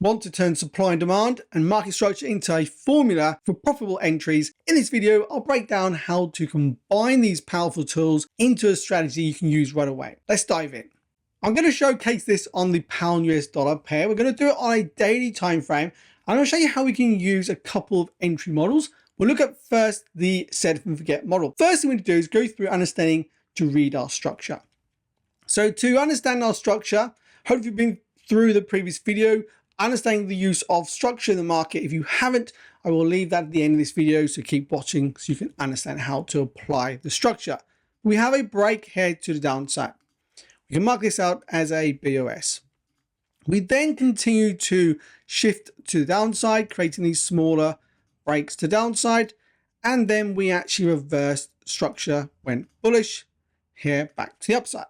Want to turn supply and demand and market structure into a formula for profitable entries? In this video, I'll break down how to combine these powerful tools into a strategy you can use right away. Let's dive in. I'm going to showcase this on the pound US dollar pair. We're going to do it on a daily time frame. I'm going to show you how we can use a couple of entry models. We'll look at first the set and forget model. First thing we need to do is go through understanding to read our structure. So to understand our structure, hopefully you've been through the previous video, understanding the use of structure in the market. If you haven't, I will leave that at the end of this video, so keep watching so you can understand how to apply the structure. We have a break here to the downside. We can mark this out as a BOS. We then continue to shift to the downside, creating these smaller breaks to downside, and then we actually reverse structure, went bullish here back to the upside.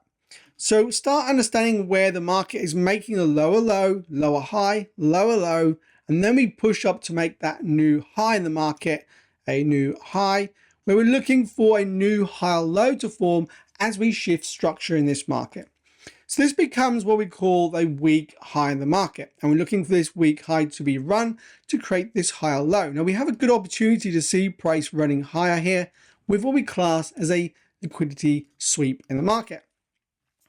So start understanding where the market is making a lower low, lower high, lower low, and then we push up to make that new high in the market, a new high, where we're looking for a new higher low to form as we shift structure in this market. So this becomes what we call a weak high in the market, and we're looking for this weak high to be run to create this higher low. Now we have a good opportunity to see price running higher here with what we class as a liquidity sweep in the market.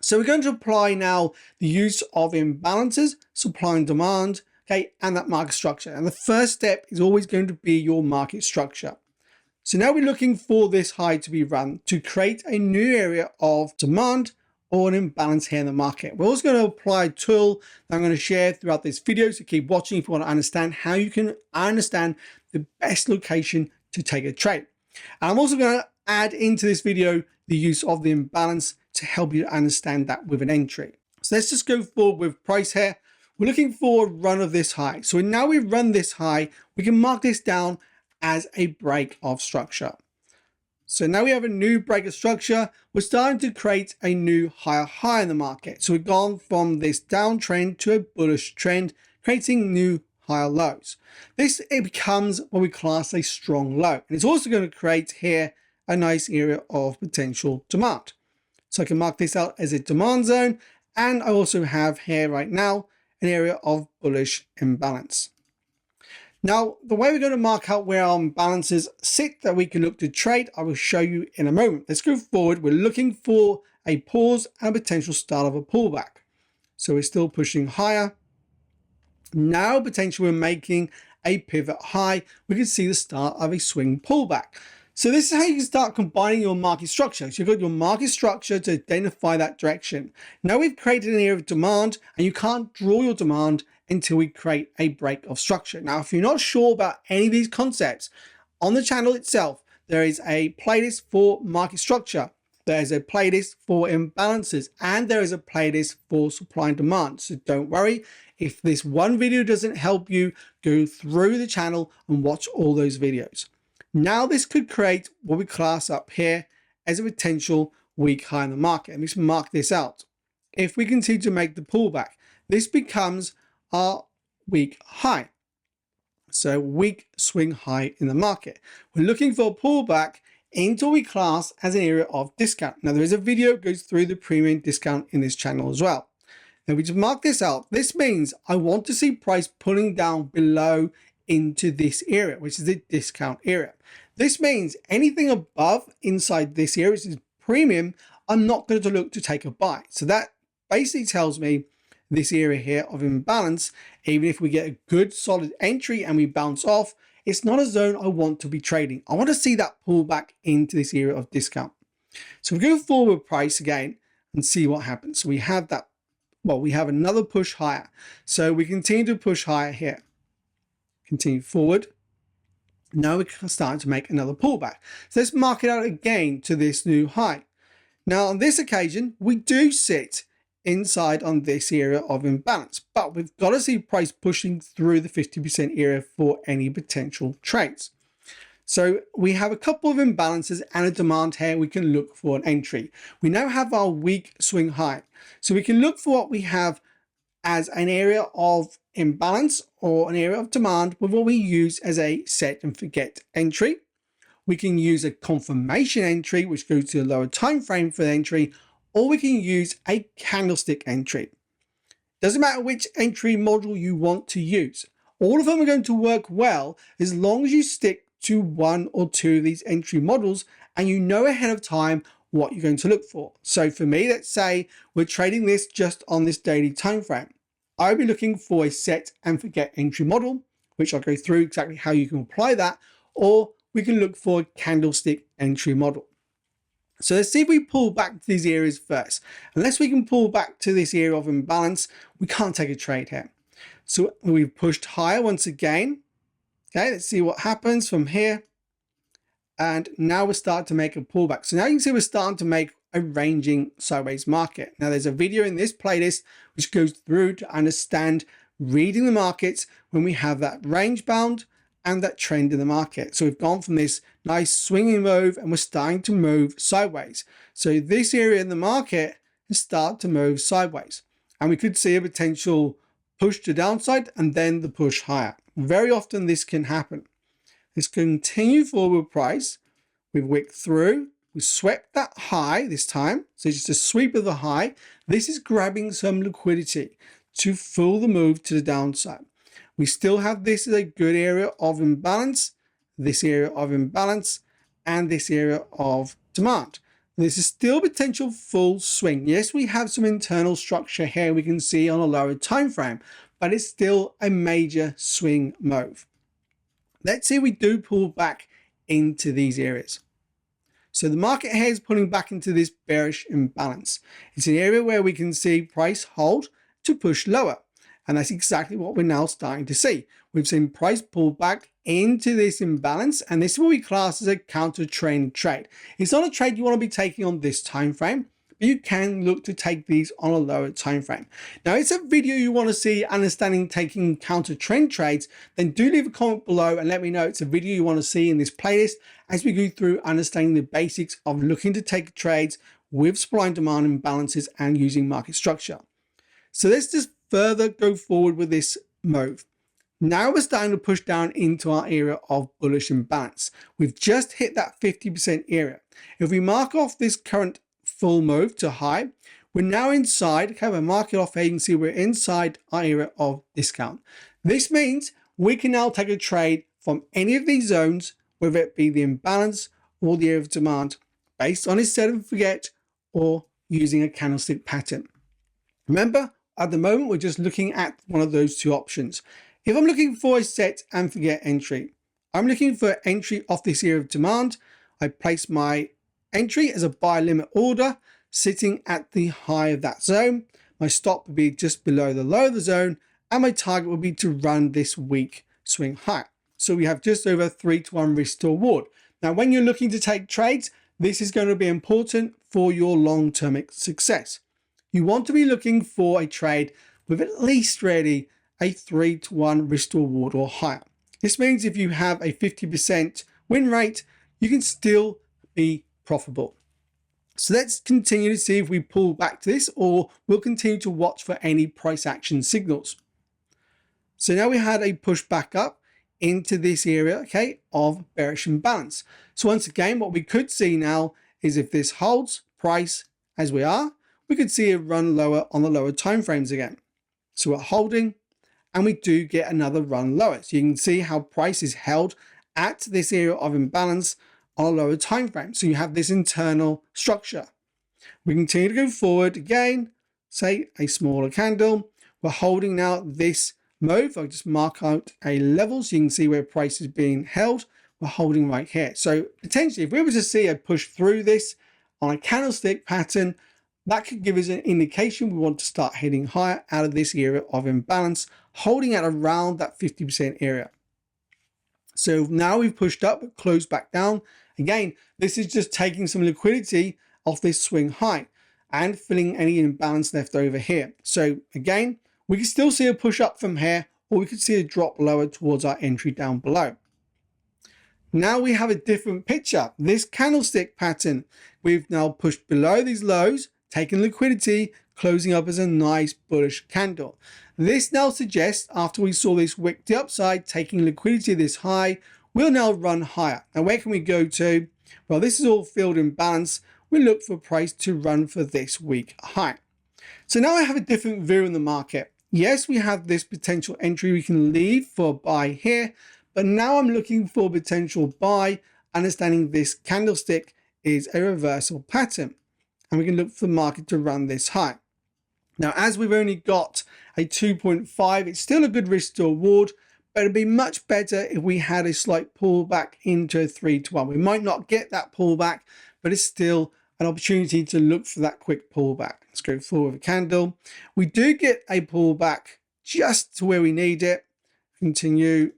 So we're going to apply now the use of imbalances, supply and demand, okay, and that market structure. And the first step is always going to be your market structure. So now we're looking for this high to be run to create a new area of demand or an imbalance here in the market. We're also going to apply a tool that I'm going to share throughout this video, so keep watching if you want to understand how you can understand the best location to take a trade. And I'm also going to add into this video the use of the imbalance to help you understand that with an entry. So let's just go forward with price here. We're looking for a run of this high. So now we've run this high, we can mark this down as a break of structure. So now we have a new break of structure. We're starting to create a new higher high in the market. So we've gone from this downtrend to a bullish trend, creating new higher lows. It becomes what we class a strong low. And it's also going to create here a nice area of potential demand. So I can mark this out as a demand zone, and I also have here right now an area of bullish imbalance. Now, the way we're going to mark out where our imbalances sit that we can look to trade, I will show you in a moment. Let's go forward. We're looking for a pause and a potential start of a pullback. So we're still pushing higher. Now, potentially we're making a pivot high. We can see the start of a swing pullback. So this is how you can start combining your market structure. So you've got your market structure to identify that direction. Now we've created an area of demand, and you can't draw your demand until we create a break of structure. Now, if you're not sure about any of these concepts, on the channel itself, there is a playlist for market structure. There is a playlist for imbalances, and there is a playlist for supply and demand. So don't worry, if this one video doesn't help you, go through the channel and watch all those videos. Now this could create what we class up here as a potential weak high in the market. Let me just mark this out. If we continue to make the pullback, this becomes our weak high. So weak swing high in the market. We're looking for a pullback into what we class as an area of discount. Now there is a video that goes through the premium discount in this channel as well. Now we just mark this out. This means I want to see price pulling down below into this area, which is the discount area. This means anything above inside this area, which is premium, I'm not going to look to take a buy. So that basically tells me this area here of imbalance, even if we get a good solid entry and we bounce off, it's not a zone I want to be trading. I want to see that pull back into this area of discount. So we go forward with price again and see what happens. So we have that, well, we have another push higher. So we continue to push higher here. Continue forward. Now we're starting to make another pullback. So let's mark it out again to this new high. Now on this occasion, we do sit inside on this area of imbalance, but we've got to see price pushing through the 50% area for any potential trades. So we have a couple of imbalances and a demand here. We can look for an entry. We now have our weak swing high. So we can look for what we have as an area of imbalance or an area of demand with what we use as a set and forget entry. We can use a confirmation entry, which goes to a lower time frame for the entry, or we can use a candlestick entry. Doesn't matter which entry model you want to use. All of them are going to work well as long as you stick to one or two of these entry models and you know ahead of time what you're going to look for. So for me, let's say we're trading this just on this daily time frame. I'll be looking for a set and forget entry model, which I'll go through exactly how you can apply that, or we can look for a candlestick entry model. So let's see if we pull back to these areas first. Unless we can pull back to this area of imbalance, we can't take a trade here. So we've pushed higher once again. Okay, let's see what happens from here. And now we're starting to make a pullback. So now you can see we're starting to make a ranging sideways market. Now there's a video in this playlist which goes through to understand reading the markets when we have that range bound and that trend in the market. So we've gone from this nice swinging move and we're starting to move sideways. So this area in the market has started to move sideways. And we could see a potential push to downside and then the push higher. Very often this can happen. Let's continue forward price. We've wicked through. We swept that high this time. So it's just a sweep of the high. This is grabbing some liquidity to fill the move to the downside. We still have this as a good area of imbalance, this area of imbalance, and this area of demand. This is still potential full swing. Yes, we have some internal structure here we can see on a lower time frame, but it's still a major swing move. Let's see we do pull back into these areas. So the market here is pulling back into this bearish imbalance. It's an area where we can see price hold to push lower. And that's exactly what we're now starting to see. We've seen price pull back into this imbalance, and this is what we class as a counter trend trade. It's not a trade you want to be taking on this time frame, but you can look to take these on a lower time frame. Now, if it's a video you want to see understanding taking counter trend trades, then do leave a comment below and let me know it's a video you want to see in this playlist as we go through understanding the basics of looking to take trades with supply and demand imbalances and using market structure. So let's just further go forward with this move. Now we're starting to push down into our area of bullish imbalance. We've just hit that 50% area. If we mark off this current full move to high, we're now inside. Okay, we'll mark it off here. You can see we're inside our area of discount. This means we can now take a trade from any of these zones, whether it be the imbalance or the area of demand, based on his set and forget or using a candlestick pattern. Remember, at the moment, we're just looking at one of those two options. If I'm looking for a set and forget entry, I'm looking for entry off this area of demand. I place my entry as a buy limit order sitting at the high of that zone. My stop would be just below the low of the zone, and my target would be to run this weak swing high. So we have just over 3-to-1 risk to reward. Now, when you're looking to take trades, this is going to be important for your long-term success. You want to be looking for a trade with at least really a 3-to-1 risk to reward or higher. This means if you have a 50% win rate, you can still be profitable. So let's continue to see if we pull back to this, or we'll continue to watch for any price action signals. So now we had a push back up into this area, okay, of bearish imbalance. So once again, what we could see now is if this holds price as we are, we could see it run lower on the lower time frames again. So we're holding and we do get another run lower. So you can see how price is held at this area of imbalance on a lower time frame. So you have this internal structure. We continue to go forward again, say a smaller candle. We're holding now this move. I'll just mark out a level so you can see where price is being held. We're holding right here. So potentially if we were to see a push through this on a candlestick pattern, that could give us an indication we want to start heading higher out of this area of imbalance, holding at around that 50% area. So now we've pushed up but closed back down. Again, this is just taking some liquidity off this swing high and filling any imbalance left over here. So again, we can still see a push up from here, or we could see a drop lower towards our entry down below. Now we have a different picture. This candlestick pattern, we've now pushed below these lows, taking liquidity, closing up as a nice bullish candle. This now suggests, after we saw this wick to the upside, taking liquidity this high, we'll now run higher. Now where can we go to? Well, this is all filled in balance. We look for price to run for this week high. So now I have a different view in the market. Yes, we have this potential entry we can leave for a buy here, but now I'm looking for potential buy, understanding this candlestick is a reversal pattern, and we can look for the market to run this high. Now, as we've only got a 2.5, it's still a good risk to reward, but it'd be much better if we had a slight pullback into a 3-to-1. We might not get that pullback, but it's still an opportunity to look for that quick pullback. Let's go forward with a candle. We do get a pullback just to where we need it. Continue,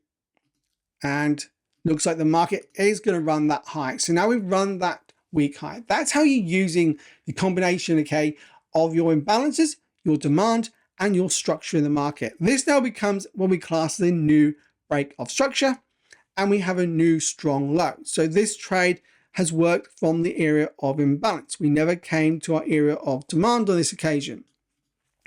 and looks like the market is going to run that high. So now we've run that weak high. That's how you're using the combination, okay, of your imbalances, your demand, and your structure in the market. This now becomes what we class as a new break of structure, and we have a new strong low. So this trade has worked from the area of imbalance. We never came to our area of demand on this occasion.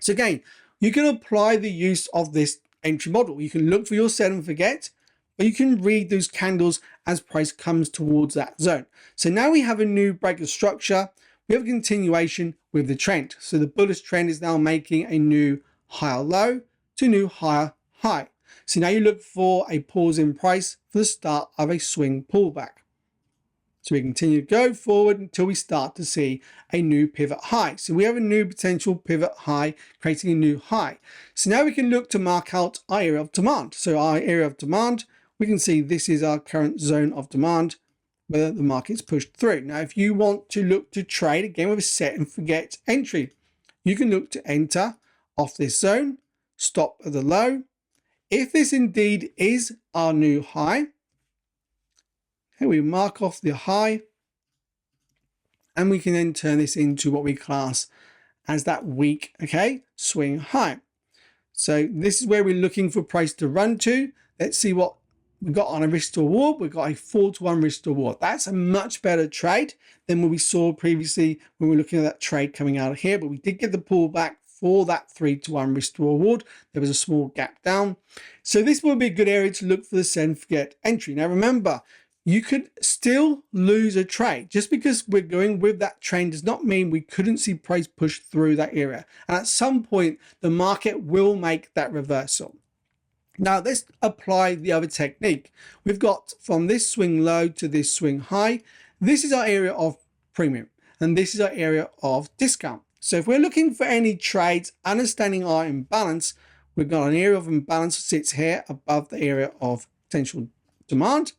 So again, you can apply the use of this entry model. You can look for your set and forget, but you can read those candles as price comes towards that zone. So now we have a new break of structure. We have a continuation with the trend. So the bullish trend is now making a new higher low to new higher high. So now you look for a pause in price for the start of a swing pullback. So we continue to go forward until we start to see a new pivot high. So we have a new potential pivot high, creating a new high. So now we can look to mark out our area of demand. So our area of demand, we can see this is our current zone of demand, whether the market's pushed through. Now, if you want to look to trade again with a set and forget entry, you can look to enter off this zone, stop at the low. If this indeed is our new high, okay, we mark off the high, and we can then turn this into what we class as that weak, okay, swing high. So this is where we're looking for price to run to. Let's see what we got on a risk to reward. We've got a 4-to-1 risk to reward. That's a much better trade than what we saw previously when we were looking at that trade coming out of here, but we did get the pullback for that 3-to-1 risk to reward. There was a small gap down. So this will be a good area to look for the set and forget entry. Now remember, you could still lose a trade. Just because we're going with that trend does not mean we couldn't see price push through that area. And at some point, the market will make that reversal. Now let's apply the other technique. We've got from this swing low to this swing high. This is our area of premium, and this is our area of discount. So if we're looking for any trades, understanding our imbalance, we've got an area of imbalance that sits here above the area of potential demand.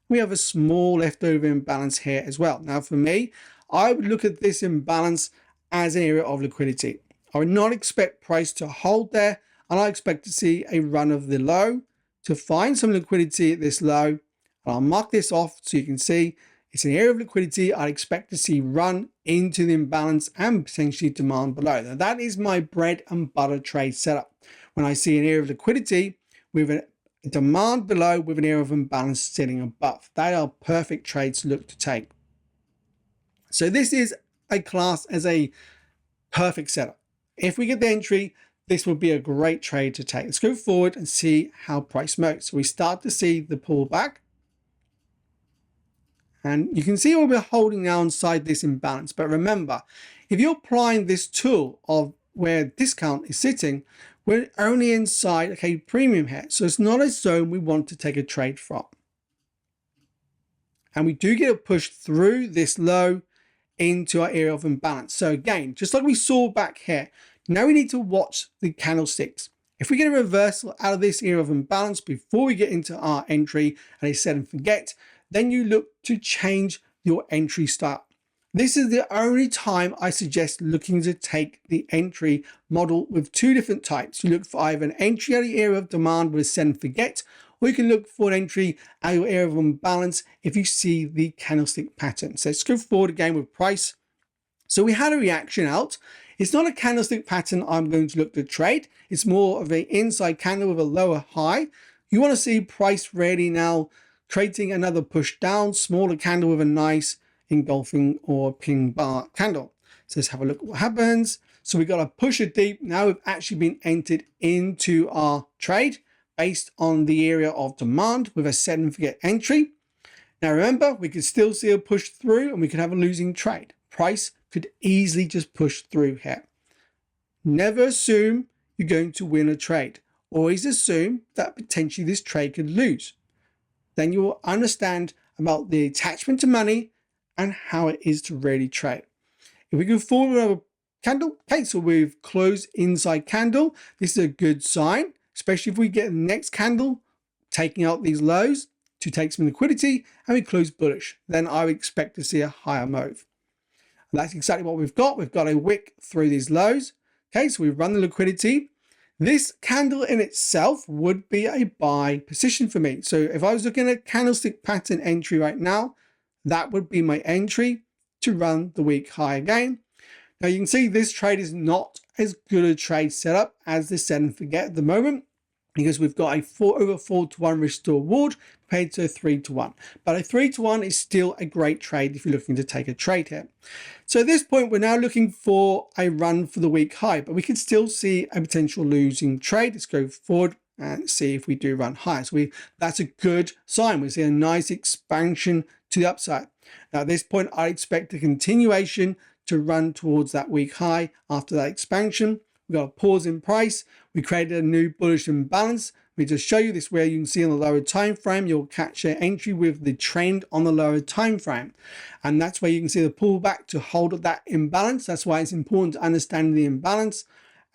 We have a small leftover imbalance here as well. Now for me, I would look at this imbalance as an area of liquidity. I would not expect price to hold there, and I expect to see a run of the low to find some liquidity at this low. I'll mark this off so you can see it's an area of liquidity I'd expect to see run into the imbalance and potentially demand below. Now that is my bread and butter trade setup. When I see an area of liquidity with a demand below with an area of imbalance sitting above, they are perfect trades to look to take. So this is a class as a perfect setup. If we get the entry, this would be a great trade to take. Let's go forward and see how price moves. So we start to see the pullback, and you can see we're holding now inside this imbalance. But remember, if you're applying this tool of where discount is sitting, we're only inside, okay, premium here. So it's not a zone we want to take a trade from. And we do get a push through this low into our area of imbalance. So again, just like we saw back here, now we need to watch the candlesticks. If we get a reversal out of this area of imbalance before we get into our entry and a set and forget, then you look to change your entry style. This is the only time I suggest looking to take the entry model with two different types. You look for either an entry at the area of demand with a set and forget, or you can look for an entry at your area of imbalance if you see the candlestick pattern. So let's go forward again with price. So we had a reaction out. It's not a candlestick pattern I'm going to look to trade. It's more of an inside candle with a lower high. You want to see price ready now, creating another push down, smaller candle with a nice engulfing or pin bar candle. So let's have a look at what happens. So we got a pusher deep. Now we've actually been entered into our trade based on the area of demand with a set and forget entry. Now remember, we could still see a push through and we could have a losing trade. Price could easily just push through here. Never assume you're going to win a trade. Always assume that potentially this trade could lose. Then you will understand about the attachment to money and how it is to really trade. If we go forward with our candle, okay, so we've closed inside candle. This is a good sign, especially if we get the next candle taking out these lows to take some liquidity and we close bullish. Then I would expect to see a higher move. And that's exactly what we've got. We've got a wick through these lows. Okay, so we run the liquidity. This candle in itself would be a buy position for me. So if I was looking at candlestick pattern entry right now, that would be my entry to run the week high again. Now you can see this trade is not as good a trade setup as the set and forget at the moment, because we've got a over 4-to-1 risk to reward compared to a 3-to-1. But a 3-to-1 is still a great trade if you're looking to take a trade here. So at this point, we're now looking for a run for the week high, but we can still see a potential losing trade. Let's go forward and see if we do run high. So that's a good sign. We see a nice expansion to the upside. Now at this point, I expect a continuation to run towards that week high after that expansion. We've got a pause in price. We created a new bullish imbalance. We just show you this where you can see on the lower time frame, you'll catch an entry with the trend on the lower time frame. And that's where you can see the pullback to hold up that imbalance. That's why it's important to understand the imbalance.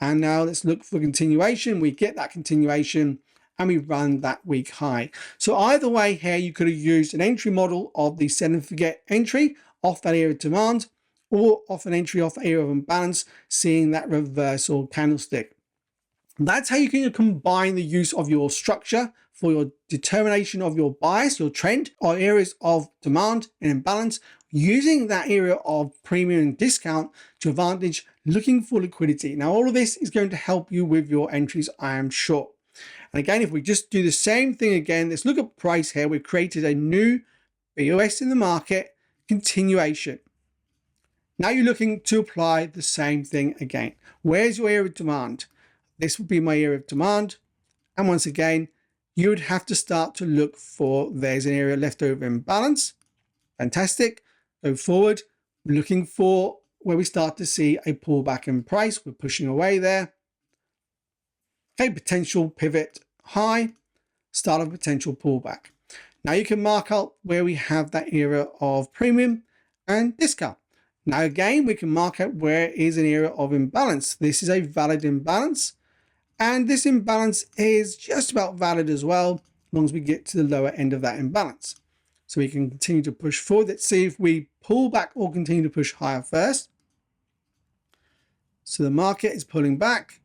And now let's look for continuation. We get that continuation and we run that week high. So either way here, you could have used an entry model of the set and forget entry off that area of demand, or off an entry off area of imbalance, seeing that reversal candlestick. That's how you can combine the use of your structure for your determination of your bias, your trend, or areas of demand and imbalance, using that area of premium and discount to advantage, looking for liquidity. Now, all of this is going to help you with your entries, I am sure. And again, if we just do the same thing again, let's look at price here. We've created a new BOS in the market, continuation. Now you're looking to apply the same thing again. Where's your area of demand? This would be my area of demand. And once again, you would have to start to look for, there's an area left over imbalance. Fantastic. Go forward, looking for where we start to see a pullback in price. We're pushing away there. Okay, potential pivot high, start of potential pullback. Now you can mark out where we have that area of premium and discount. Now again, we can mark out where is an area of imbalance. This is a valid imbalance, and this imbalance is just about valid as well, as long as we get to the lower end of that imbalance. So we can continue to push forward. Let's see if we pull back or continue to push higher first. So the market is pulling back.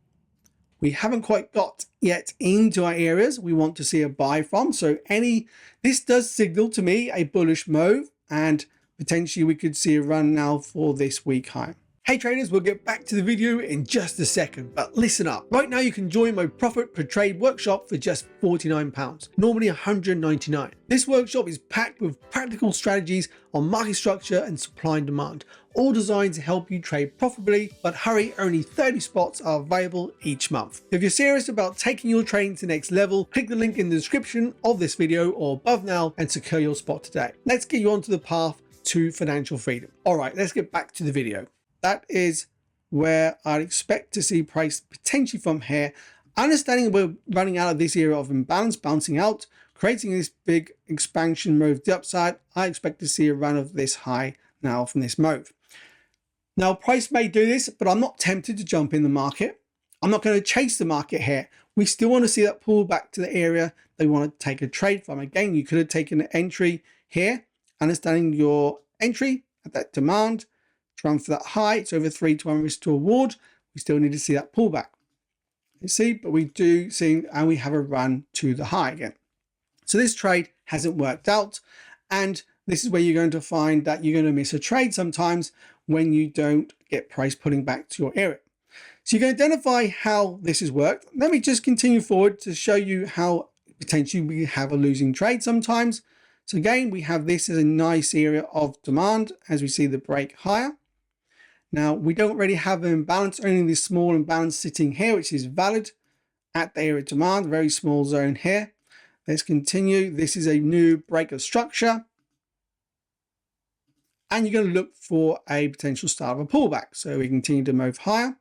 We haven't quite got yet into our areas we want to see a buy from. So this does signal to me a bullish move, and potentially we could see a run now for this week high. Hey traders, we'll get back to the video in just a second, but listen up. Right now you can join my profit per trade workshop for just £49, normally $199. This workshop is packed with practical strategies on market structure and supply and demand, all designed to help you trade profitably, but hurry, only 30 spots are available each month. If you're serious about taking your trading to the next level, click the link in the description of this video or above now and secure your spot today. Let's get you onto the path to financial freedom. All right, let's get back to the video. That is where I'd expect to see price potentially from here. Understanding we're running out of this area of imbalance, bouncing out, creating this big expansion move to the upside, I expect to see a run of this high now from this move. Now, price may do this, but I'm not tempted to jump in the market. I'm not going to chase the market here. We still want to see that pull back to the area they want to take a trade from. Again, you could have taken an entry here, understanding your entry at that demand, to run for that high. It's over 3-to-1 risk to reward. We still need to see that pullback. You see, but we do see, and we have a run to the high again. So this trade hasn't worked out, and this is where you're going to find that you're going to miss a trade sometimes when you don't get price pulling back to your area. So you can identify how this has worked. Let me just continue forward to show you how potentially we have a losing trade sometimes. So again, we have this as a nice area of demand as we see the break higher. Now, we don't really have an imbalance, only this small imbalance sitting here, which is valid at the area of demand, very small zone here. Let's continue. This is a new break of structure. And you're going to look for a potential start of a pullback. So we continue to move higher.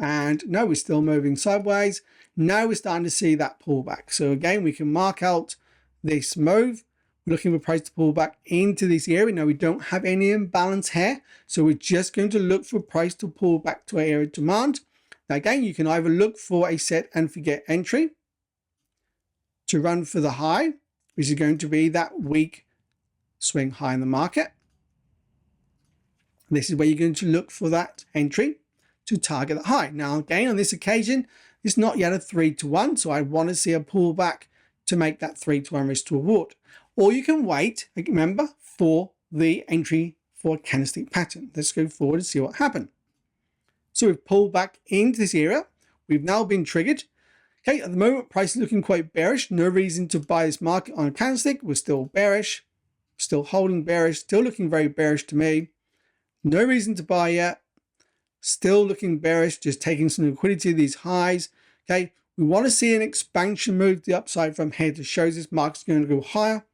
And no, we're still moving sideways. Now we're starting to see that pullback. So again, we can mark out this move. We're looking for price to pull back into this area. Now we don't have any imbalance here. So we're just going to look for price to pull back to our area of demand. Now again, you can either look for a set and forget entry to run for the high, which is going to be that weak swing high in the market. This is where you're going to look for that entry to target the high. Now again, on this occasion, it's not yet a 3-to-1, so I want to see a pullback to make that 3-to-1 risk to reward. Or you can wait, remember, for the entry for a candlestick pattern. Let's go forward and see what happened. So we've pulled back into this area. We've now been triggered. Okay, at the moment, price is looking quite bearish. No reason to buy this market on a candlestick. We're still bearish, still holding bearish, still looking very bearish to me. No reason to buy yet. Still looking bearish, just taking some liquidity to these highs. Okay, we want to see an expansion move to the upside from here to show this market's going to go higher,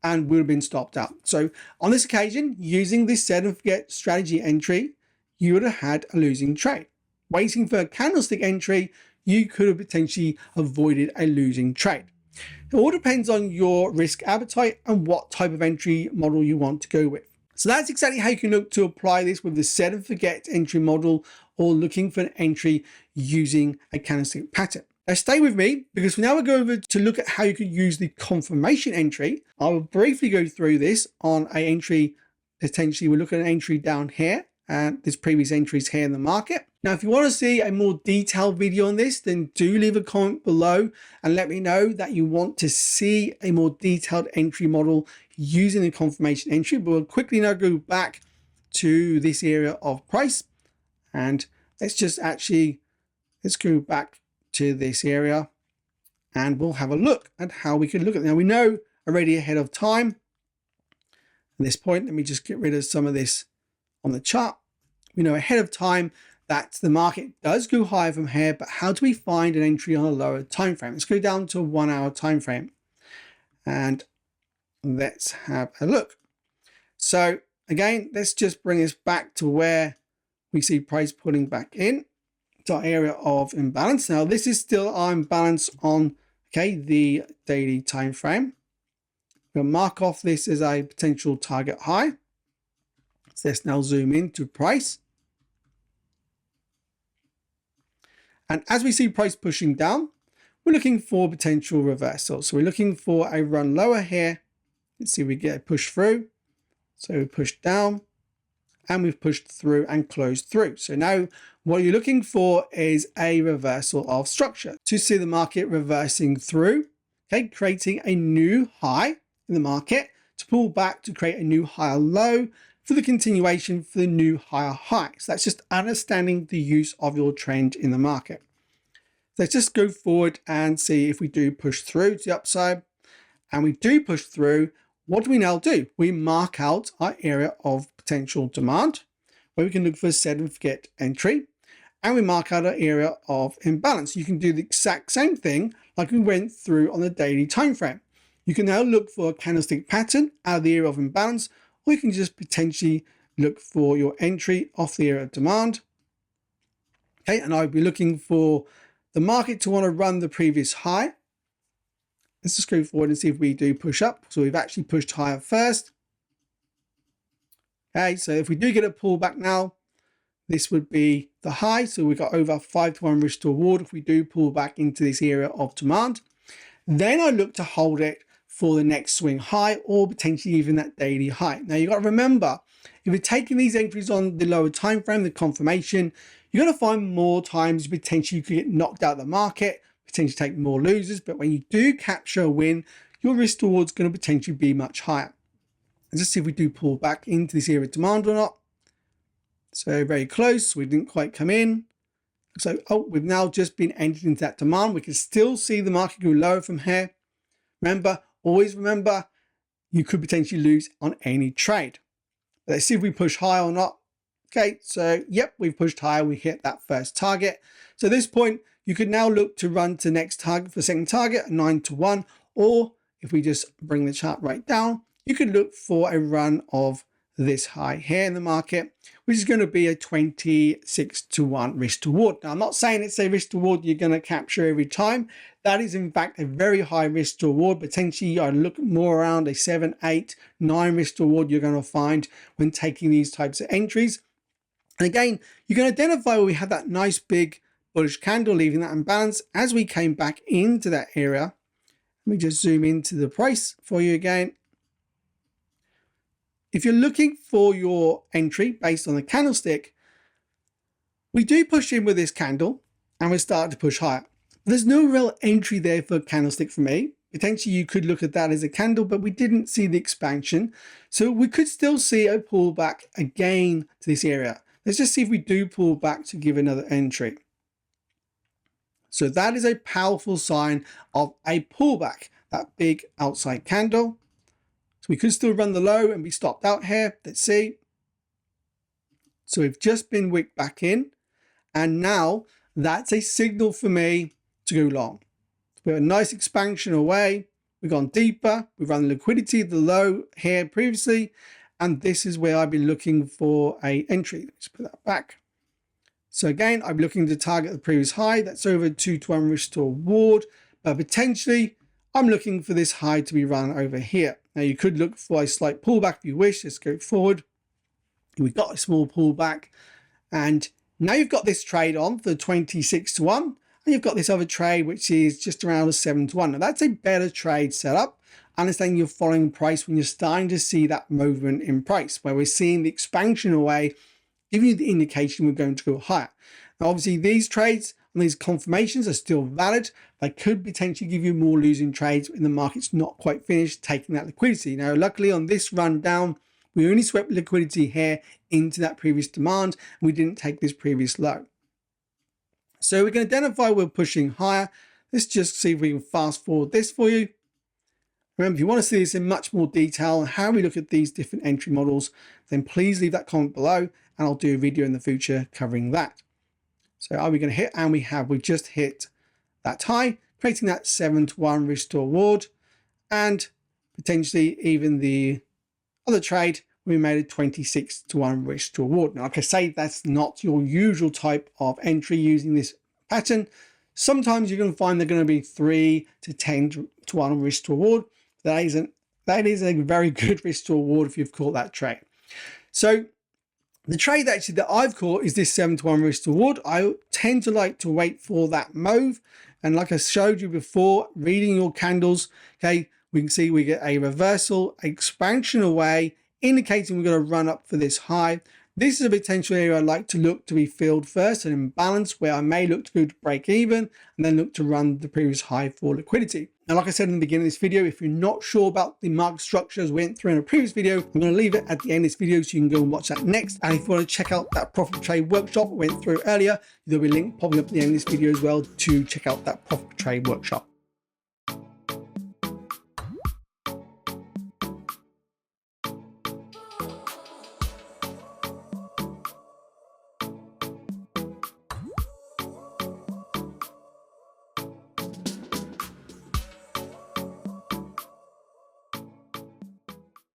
and we've been stopped out. So on this occasion, using this set and forget strategy entry, you would have had a losing trade. Waiting for a candlestick entry, you could have potentially avoided a losing trade. It all depends on your risk appetite and what type of entry model you want to go with. So that's exactly how you can look to apply this with the set and forget entry model, or looking for an entry using a candlestick pattern. Now stay with me, because now we're going over to look at how you could use the confirmation entry. I will briefly go through this on an entry. Potentially we're looking at an entry down here, and this previous entry is here in the market. Now, if you want to see a more detailed video on this, then do leave a comment below and let me know that you want to see a more detailed entry model using the confirmation entry. But we'll quickly now go back to this area of price, and let's go back to this area, and we'll have a look at how we can look at it. Now we know already ahead of time at this point. Let me just get rid of some of this on the chart. We know ahead of time that the market does go higher from here, but how do we find an entry on a lower time frame? Let's go down to a 1 hour time frame, and let's have a look. So again, let's just bring this back to where we see price pulling back in to our area of imbalance. Now this is still our imbalance on the daily time frame. We'll mark off this as a potential target high. So let's now zoom into price. And as we see price pushing down, we're looking for potential reversal. So we're looking for a run lower here. Let's see if we get a push through. So we pushed down, and we've pushed through and closed through. So now what you're looking for is a reversal of structure to see the market reversing through, creating a new high in the market to pull back to create a new higher low for the continuation for the new higher high. So that's just understanding the use of your trend in the market. Let's just go forward and see if we do push through to the upside, and we do push through. What do we now do? We mark out our area of potential demand, where we can look for a set and forget entry, and we mark out our area of imbalance. You can do the exact same thing like we went through on the daily time frame. You can now look for a candlestick pattern out of the area of imbalance, or you can just potentially look for your entry off the area of demand. And I'll be looking for the market to want to run the previous high. Let's just go forward and see if we do push up. So we've actually pushed higher first. So if we do get a pullback now, this would be the high. So we've got over 5-to-1 risk to reward if we do pull back into this area of demand. Then I look to hold it for the next swing high, or potentially even that daily high. Now you got to remember, if you're taking these entries on the lower time frame, the confirmation, you're going to find more times potentially you could get knocked out of the market, potentially take more losers. But when you do capture a win, your risk to reward is going to potentially be much higher. Let's just see if we do pull back into this area of demand or not. So very close, we didn't quite come in. So we've now just been entered into that demand. We can still see the market go lower from here. Always remember, you could potentially lose on any trade. But let's see if we push higher or not. So yep, we've pushed higher. We hit that first target. So at this point, you could now look to run to the next target for the second target, 9-to-1. Or if we just bring the chart right down, you could look for a run of this high here in the market, which is going to be a 26-to-1 risk to reward. Now, I'm not saying it's a risk to reward you're going to capture every time. That is in fact a very high risk to reward. Potentially I look more around a 7, 8, 9 risk to reward you're going to find when taking these types of entries. And again, you can identify where we had that nice big bullish candle leaving that imbalance as we came back into that area. Let me just zoom into the price for you again. If you're looking for your entry based on the candlestick, we do push in with this candle and we're starting to push higher. There's no real entry there for candlestick for me. Potentially you could look at that as a candle, but we didn't see the expansion. So we could still see a pullback again to this area. Let's just see if we do pull back to give another entry. So that is a powerful sign of a pullback, that big outside candle. So we could still run the low and be stopped out here. Let's see. So we've just been wicked back in. And now that's a signal for me to go long. We have a nice expansion away. We've gone deeper. We've run the liquidity, the low here previously. And this is where I've been looking for a entry. Let's put that back. So again, I'm looking to target the previous high. That's over 2-to-1 risk to reward. But potentially, I'm looking for this high to be run over here. Now you could look for a slight pullback if you wish. Let's go forward. We've got a small pullback. And now you've got this trade on for 26-to-1. And you've got this other trade, which is just around a 7-to-1. Now that's a better trade setup. Understanding you're following price when you're starting to see that movement in price, where we're seeing the expansion away, giving you the indication we're going to go higher. Now, obviously, these trades and these confirmations are still valid. They could potentially give you more losing trades when the market's not quite finished taking that liquidity. Now, luckily on this run down, we only swept liquidity here into that previous demand, and we didn't take this previous low. So we can identify we're pushing higher. Let's just see if we can fast forward this for you. Remember, if you want to see this in much more detail and how we look at these different entry models, then please leave that comment below and I'll do a video in the future covering that. So are we going to hit? And we've just hit that high, creating that 7-to-1 risk to reward, and potentially even the other trade, we made a 26-to-1 risk to reward. Now, like I say, that's not your usual type of entry using this pattern. Sometimes you're going to find they're going to be 3 to 10-to-1 risk to reward. That is a very good risk to reward if you've caught that trade. So the trade actually that I've caught is this 7-to-1 risk to reward. I tend to like to wait for that move. And like I showed you before, reading your candles, okay, we can see we get a reversal, expansion away, indicating we're going to run up for this high. This is a potential area I'd like to look to be filled first, an imbalance where I may look to go to break even and then look to run the previous high for liquidity. Now, like I said in the beginning of this video, if you're not sure about the market structure as we went through in a previous video, I'm going to leave it at the end of this video so you can go and watch that next. And if you want to check out that profit trade workshop we went through earlier, there'll be a link popping up at the end of this video as well to check out that profit trade workshop.